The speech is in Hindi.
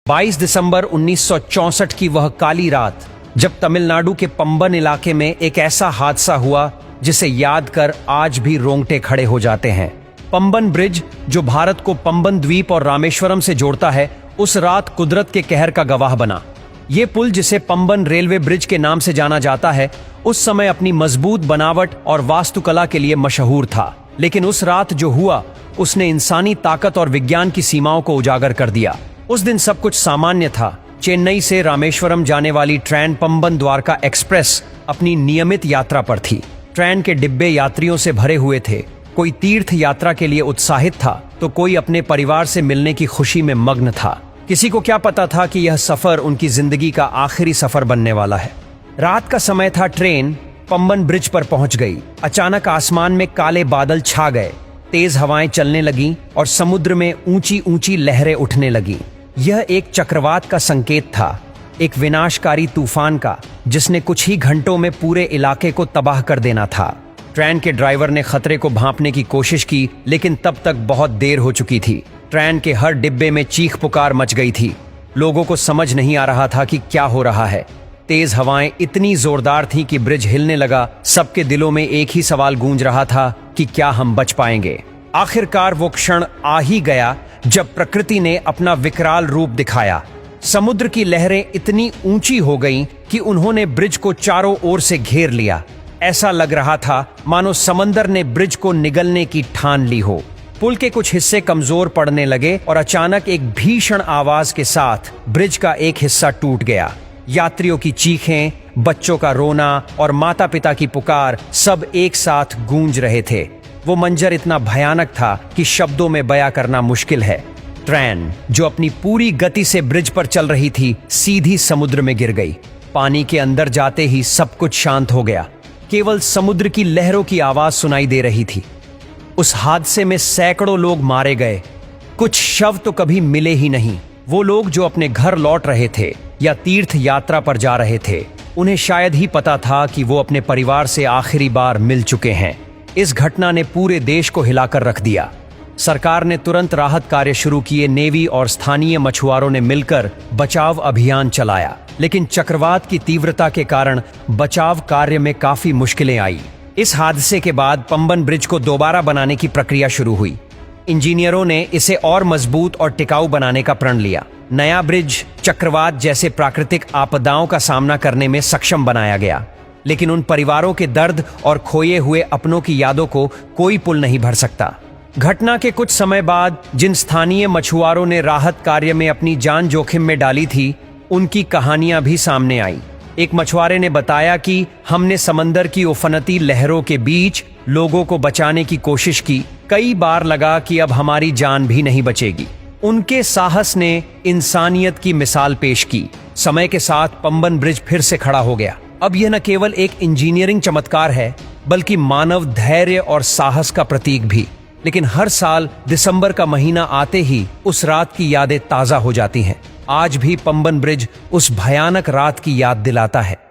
22 दिसंबर 1964 की वह काली रात, जब तमिलनाडु के पंबन इलाके में एक ऐसा हादसा हुआ जिसे याद कर आज भी रोंगटे खड़े हो जाते हैं। पंबन ब्रिज, जो भारत को पंबन द्वीप और रामेश्वरम से जोड़ता है, उस रात कुदरत के कहर का गवाह बना। ये पुल, जिसे पंबन रेलवे ब्रिज के नाम से जाना जाता है, उस समय अपनी मजबूत बनावट और वास्तुकला के लिए मशहूर था। लेकिन उस रात जो हुआ, उसने इंसानी ताकत और विज्ञान की सीमाओं को उजागर कर दिया। उस दिन सब कुछ सामान्य था। चेन्नई से रामेश्वरम जाने वाली ट्रेन पंबन द्वारका एक्सप्रेस अपनी नियमित यात्रा पर थी। ट्रेन के डिब्बे यात्रियों से भरे हुए थे। कोई तीर्थ यात्रा के लिए उत्साहित था तो कोई अपने परिवार से मिलने की खुशी में मग्न था। किसी को क्या पता था कि यह सफर उनकी जिंदगी का आखिरी सफर बनने वाला है। रात का समय था। ट्रेन पंबन ब्रिज पर पहुंच गई। अचानक आसमान में काले बादल छा गए, तेज हवाएं चलने लगीं और समुद्र में ऊंची ऊंची लहरें उठने लगीं। यह एक चक्रवात का संकेत था, एक विनाशकारी तूफान का, जिसने कुछ ही घंटों में पूरे इलाके को तबाह कर देना था। ट्रेन के ड्राइवर ने खतरे को भांपने की कोशिश की, लेकिन तब तक बहुत देर हो चुकी थी। ट्रेन के हर डिब्बे में चीख पुकार मच गई थी। लोगों को समझ नहीं आ रहा था कि क्या हो रहा है। तेज हवाएं इतनी जोरदार थीं कि ब्रिज हिलने लगा। सबके दिलों में एक ही सवाल गूंज रहा था कि क्या हम बच पाएंगे। आखिरकार वो क्षण आ ही गया जब प्रकृति ने अपना विकराल रूप दिखाया। समुद्र की लहरें इतनी ऊंची हो गईं कि उन्होंने ब्रिज को चारों ओर से घेर लिया। ऐसा लग रहा था मानो समंदर ने ब्रिज को निगलने की ठान ली हो। पुल के कुछ हिस्से कमजोर पड़ने लगे और अचानक एक भीषण आवाज के साथ ब्रिज का एक हिस्सा टूट गया। यात्रियों की चीखें, बच्चों का रोना और माता पिता की पुकार सब एक साथ गूंज रहे थे। वो मंजर इतना भयानक था कि शब्दों में बयां करना मुश्किल है। ट्रेन, जो अपनी पूरी गति से ब्रिज पर चल रही थी, सीधी समुद्र में गिर गई। पानी के अंदर जाते ही सब कुछ शांत हो गया। केवल समुद्र की लहरों की आवाज सुनाई दे रही थी। उस हादसे में सैकड़ों लोग मारे गए। कुछ शव तो कभी मिले ही नहीं। वो लोग जो अपने घर लौट रहे थे या तीर्थ यात्रा पर जा रहे थे, उन्हें शायद ही पता था कि वो अपने परिवार से आखिरी बार मिल चुके हैं। इस घटना ने पूरे देश को हिलाकर रख दिया। सरकार ने तुरंत राहत कार्य शुरू किए। नेवी और स्थानीय मछुआरों ने मिलकर बचाव अभियान चलाया, लेकिन चक्रवात की तीव्रता के कारण बचाव कार्य में काफी मुश्किलें आई। इस हादसे के बाद पंबन ब्रिज को दोबारा बनाने की प्रक्रिया शुरू हुई। इंजीनियरों ने इसे और मजबूत और टिकाऊ बनाने का प्रण लिया। नया ब्रिज चक्रवात जैसे प्राकृतिक आपदाओं का सामना करने में सक्षम बनाया गया। लेकिन उन परिवारों के दर्द और खोए हुए अपनों की यादों को कोई पुल नहीं भर सकता। घटना के कुछ समय बाद जिन स्थानीय मछुआरों ने राहत कार्य में अपनी जान जोखिम में डाली थी, उनकी कहानियां भी सामने आई। एक मछुआरे ने बताया कि हमने समंदर की उफनती लहरों के बीच लोगों को बचाने की कोशिश की। कई बार लगा कि अब हमारी जान भी नहीं बचेगी। उनके साहस ने इंसानियत की मिसाल पेश की। समय के साथ पंबन ब्रिज फिर से खड़ा हो गया। अब यह न केवल एक इंजीनियरिंग चमत्कार है, बल्कि मानव धैर्य और साहस का प्रतीक भी। लेकिन हर साल दिसंबर का महीना आते ही उस रात की यादें ताजा हो जाती हैं। आज भी पंबन ब्रिज उस भयानक रात की याद दिलाता है।